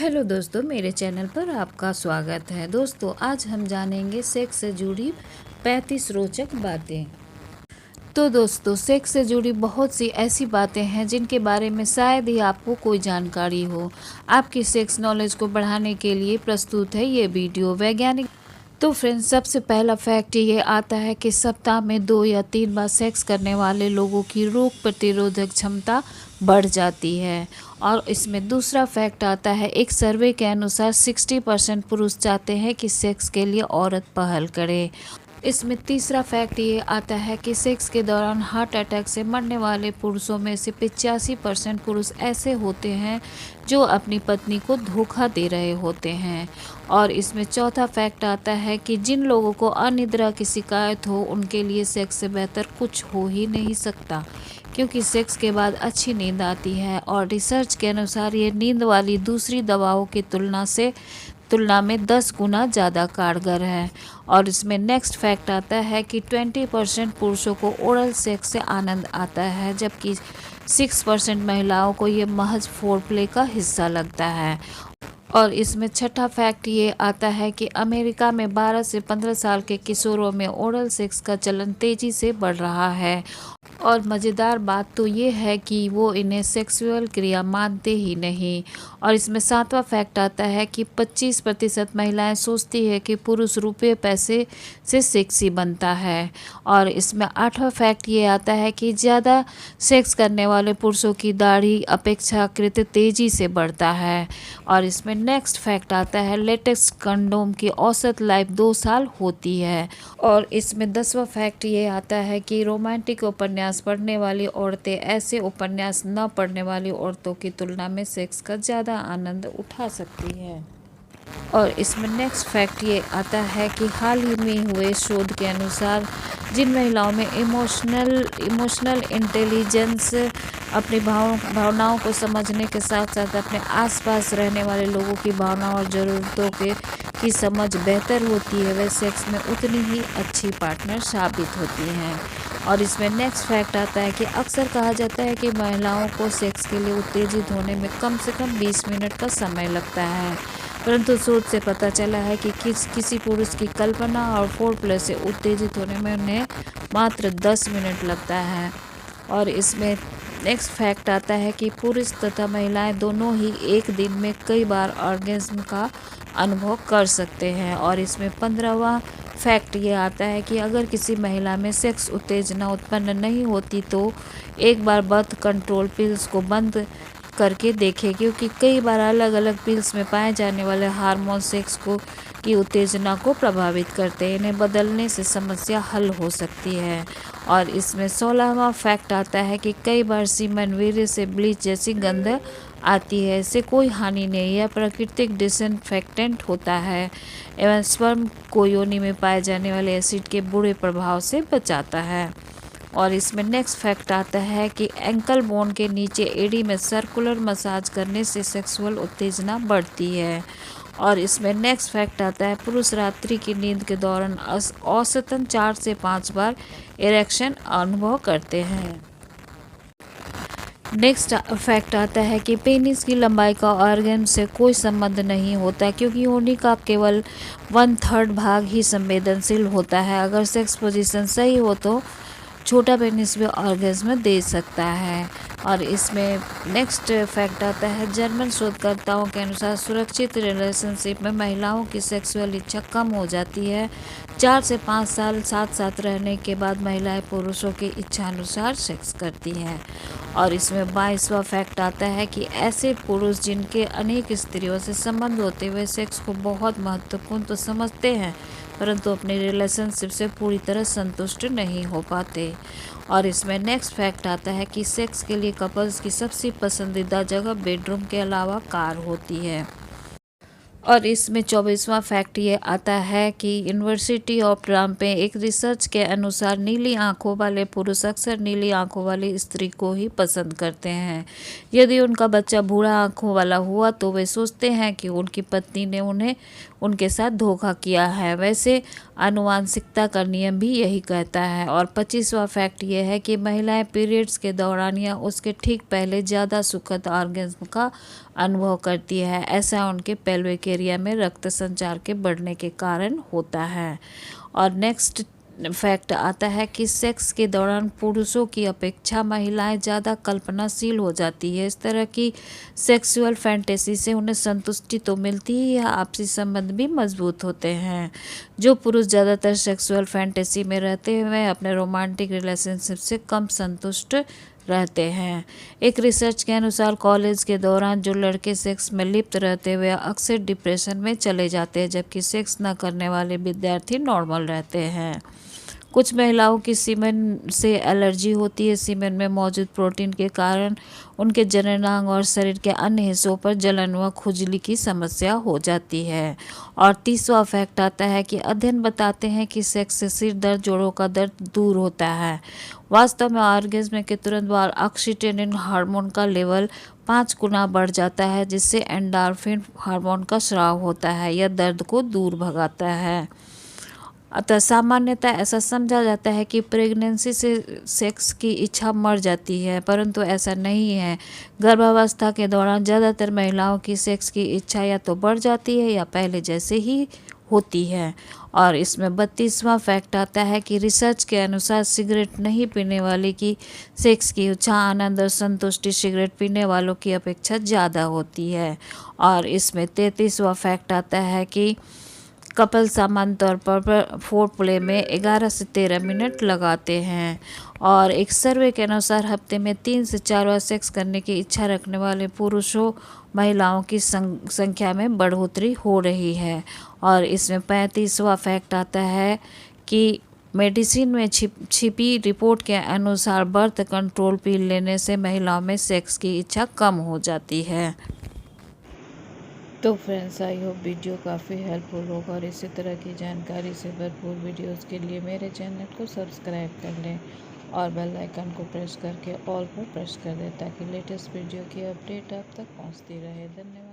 Hello दोस्तों, मेरे channel पर आपका स्वागत है। दोस्तों, आज हम जानेंगे सेक्स से जुड़ी 35 रोचक बातें। तो दोस्तों, सेक्स से जुड़ी बहुत सी ऐसी बातें हैं जिनके बारे में शायद ही आपको कोई जानकारी हो। आपकी सेक्स नॉलेज को बढ़ाने के लिए प्रस्तुत है ये वीडियो। वैज्ञानिक तो फ्रेंड्स, सबसे पहला फैक्ट ये आता है कि सप्ताह में 2 या 3 बार सेक्स करने वाले लोगों की रोग प्रतिरोधक क्षमता बढ़ जाती है। और इसमें दूसरा फैक्ट आता है, एक सर्वे के अनुसार 60% पुरुष चाहते हैं कि सेक्स के लिए औरत पहल करे। इसमें तीसरा फैक्ट ये आता है कि सेक्स के दौरान हार्ट अटैक से मरने वाले पुरुषों में से 85% पुरुष ऐसे होते हैं जो अपनी पत्नी को धोखा दे रहे होते हैं। और इसमें चौथा फैक्ट आता है कि जिन लोगों को अनिद्रा की शिकायत हो उनके लिए सेक्स से बेहतर कुछ हो ही नहीं सकता, क्योंकि सेक्स के बाद अच्छी नींद आती है। और रिसर्च के अनुसार ये नींद वाली दूसरी दवाओं की तुलना में 10 गुना ज़्यादा कारगर है। और इसमें नेक्स्ट फैक्ट आता है कि 20% पुरुषों को ओरल सेक्स से आनंद आता है, जबकि 6% महिलाओं को ये महज फोरप्ले का हिस्सा लगता है। और इसमें छठा फैक्ट ये आता है कि अमेरिका में 12 से 15 साल के किशोरों में ओरल सेक्स का चलन तेज़ी से बढ़ रहा है। और मज़ेदार बात तो ये है कि वो इन्हें सेक्सुअल क्रिया मानते ही नहीं। और इसमें सातवां फैक्ट आता है कि 25% महिलाएं सोचती है कि पुरुष रुपये पैसे से सेक्सी बनता है। और इसमें आठवां फैक्ट ये आता है कि ज़्यादा सेक्स करने वाले पुरुषों की दाढ़ी अपेक्षाकृत तेज़ी से बढ़ता है। और इसमें नेक्स्ट फैक्ट आता है, लेटेक्स कंडोम की औसत लाइफ 2 साल होती है। और इसमें 10वां फैक्ट ये आता है कि रोमांटिक उपन्यास पढ़ने वाली औरतें ऐसे उपन्यास न पढ़ने वाली औरतों की तुलना में सेक्स का ज़्यादा आनंद उठा सकती है। और इसमें नेक्स्ट फैक्ट ये आता है कि हाल ही में हुए शोध के अनुसार जिन महिलाओं में इमोशनल इंटेलिजेंस अपनी भावनाओं को समझने के साथ साथ अपने आसपास रहने वाले लोगों की भावनाओं और ज़रूरतों की समझ बेहतर होती है, वे सेक्स में उतनी ही अच्छी पार्टनर साबित होती हैं। और इसमें नेक्स्ट फैक्ट आता है कि अक्सर कहा जाता है कि महिलाओं को सेक्स के लिए उत्तेजित होने में कम से कम 20 मिनट का समय लगता है, परंतु शोध से पता चला है कि किसी पुरुष की कल्पना और फोरप्ले से उत्तेजित होने में उन्हें मात्र 10 मिनट लगता है। और इसमें नेक्स्ट फैक्ट आता है कि पुरुष तथा महिलाएं दोनों ही एक दिन में कई बार ऑर्गेज्म का अनुभव कर सकते हैं। और इसमें 15वां फैक्ट ये आता है कि अगर किसी महिला में सेक्स उत्तेजना उत्पन्न नहीं होती तो एक बार बर्थ कंट्रोल पिल्स को बंद करके देखें, क्योंकि कई बार अलग अलग पिल्स में पाए जाने वाले हार्मोन सेक्स की उत्तेजना को प्रभावित करते हैं। इन्हें बदलने से समस्या हल हो सकती है। और इसमें 16वां फैक्ट आता है कि कई बार सीमन वीर्य से ब्लीच जैसी गंध आती है, इससे कोई हानि नहीं, यह प्राकृतिक डिसइंफेक्टेंट होता है एवं स्पर्म को योनि में पाए जाने वाले एसिड के बुरे प्रभाव से बचाता है। और इसमें नेक्स्ट फैक्ट आता है कि एंकल बोन के नीचे एड़ी में सर्कुलर मसाज करने से सेक्सुअल उत्तेजना बढ़ती है। और इसमें नेक्स्ट फैक्ट आता है, पुरुष रात्रि की नींद के दौरान औसतन 4 से 5 बार इरेक्शन अनुभव करते हैं। नेक्स्ट फैक्ट आता है कि पेनिस की लंबाई का ऑर्गन से कोई संबंध नहीं होता, क्योंकि योनि का केवल 1/3 भाग ही संवेदनशील होता है। अगर सेक्स पोजीशन सही हो तो छोटा पेनिस भी ऑर्गेज्म दे सकता है। और इसमें नेक्स्ट फैक्ट आता है, जर्मन शोधकर्ताओं के अनुसार सुरक्षित रिलेशनशिप में महिलाओं की सेक्सुअल इच्छा कम हो जाती है। 4 से 5 साल साथ साथ रहने के बाद महिलाएं पुरुषों की इच्छा अनुसार सेक्स करती हैं। और इसमें 22वां फैक्ट आता है कि ऐसे पुरुष जिनके अनेक स्त्रियों से संबंध होते हुए सेक्स को बहुत महत्वपूर्ण तो समझते हैं, परंतु अपने रिलेशनशिप से पूरी तरह संतुष्ट नहीं हो पाते। और इसमें नेक्स्ट फैक्ट आता है कि सेक्स के लिए कपल्स की सबसे पसंदीदा जगह बेडरूम के अलावा कार होती है। और इसमें 24वां फैक्ट ये आता है कि यूनिवर्सिटी ऑफ ट्राम्पे एक रिसर्च के अनुसार नीली आंखों वाले पुरुष अक्सर नीली आंखों वाली स्त्री को ही पसंद करते हैं। यदि उनका बच्चा भूरा आंखों वाला हुआ तो वे सोचते हैं कि उनकी पत्नी ने उन्हें उनके साथ धोखा किया है। वैसे आनुवांशिकता का नियम भी यही कहता है। और 25वां फैक्ट ये है कि महिलाएं पीरियड्स के दौरान या उसके ठीक पहले ज़्यादा सुखद ऑर्गेज्म का अनुभव करती है। ऐसा उनके पेल्विक एरिया में रक्त संचार के बढ़ने के कारण होता है। और नेक्स्ट फैक्ट आता है कि सेक्स के दौरान पुरुषों की अपेक्षा महिलाएं ज़्यादा कल्पनाशील हो जाती है। इस तरह की सेक्सुअल फैंटेसी से उन्हें संतुष्टि तो मिलती ही है, आपसी संबंध भी मजबूत होते हैं। जो पुरुष ज़्यादातर सेक्सुअल फैंटेसी में रहते हैं वह अपने रोमांटिक रिलेशनशिप से कम संतुष्ट रहते हैं। एक रिसर्च के अनुसार कॉलेज के दौरान जो लड़के सेक्स में लिप्त रहते हुए अक्सर डिप्रेशन में चले जाते हैं, जबकि सेक्स न करने वाले विद्यार्थी नॉर्मल रहते हैं। कुछ महिलाओं की सीमेन से एलर्जी होती है। सीमेन में मौजूद प्रोटीन के कारण उनके जननांग और शरीर के अन्य हिस्सों पर जलन व खुजली की समस्या हो जाती है। और तीसरा फैक्ट आता है कि अध्ययन बताते हैं कि सेक्स से सिर दर्द, जोड़ों का दर्द दूर होता है। वास्तव में ऑर्गेज्म के तुरंत बाद ऑक्सीटोसिन हार्मोन का लेवल 5 गुना बढ़ जाता है, जिससे एंडोर्फिन हार्मोन का स्राव होता है। यह दर्द को दूर भगाता है। अतः सामान्यतः ऐसा समझा जाता है कि प्रेगनेंसी से सेक्स की इच्छा मर जाती है, परंतु ऐसा नहीं है। गर्भावस्था के दौरान ज़्यादातर महिलाओं की सेक्स की इच्छा या तो बढ़ जाती है या पहले जैसे ही होती है। और इसमें 32वां फैक्ट आता है कि रिसर्च के अनुसार सिगरेट नहीं पीने वाले की सेक्स की इच्छा, आनंद और संतुष्टि सिगरेट पीने वालों की अपेक्षा ज़्यादा होती है। और इसमें 33वां फैक्ट आता है कि कपल सामान्य तौर पर फोर्थ प्ले में 11 से 13 मिनट लगाते हैं। और एक सर्वे के अनुसार हफ्ते में 3 से 4 बार सेक्स करने की इच्छा रखने वाले पुरुषों महिलाओं की संख्या में बढ़ोतरी हो रही है। और इसमें 35वां फैक्ट आता है कि मेडिसिन में छिपी रिपोर्ट के अनुसार बर्थ कंट्रोल पिल लेने से महिलाओं में सेक्स की इच्छा कम हो जाती है। तो फ्रेंड्स, आई होप वीडियो काफ़ी हेल्पफुल होगा और इसी तरह की जानकारी से भरपूर वीडियोस के लिए मेरे चैनल को सब्सक्राइब कर लें और बेल आइकन को प्रेस करके ऑल पर प्रेस कर दें, ताकि लेटेस्ट वीडियो की अपडेट आप तक पहुंचती रहे। धन्यवाद।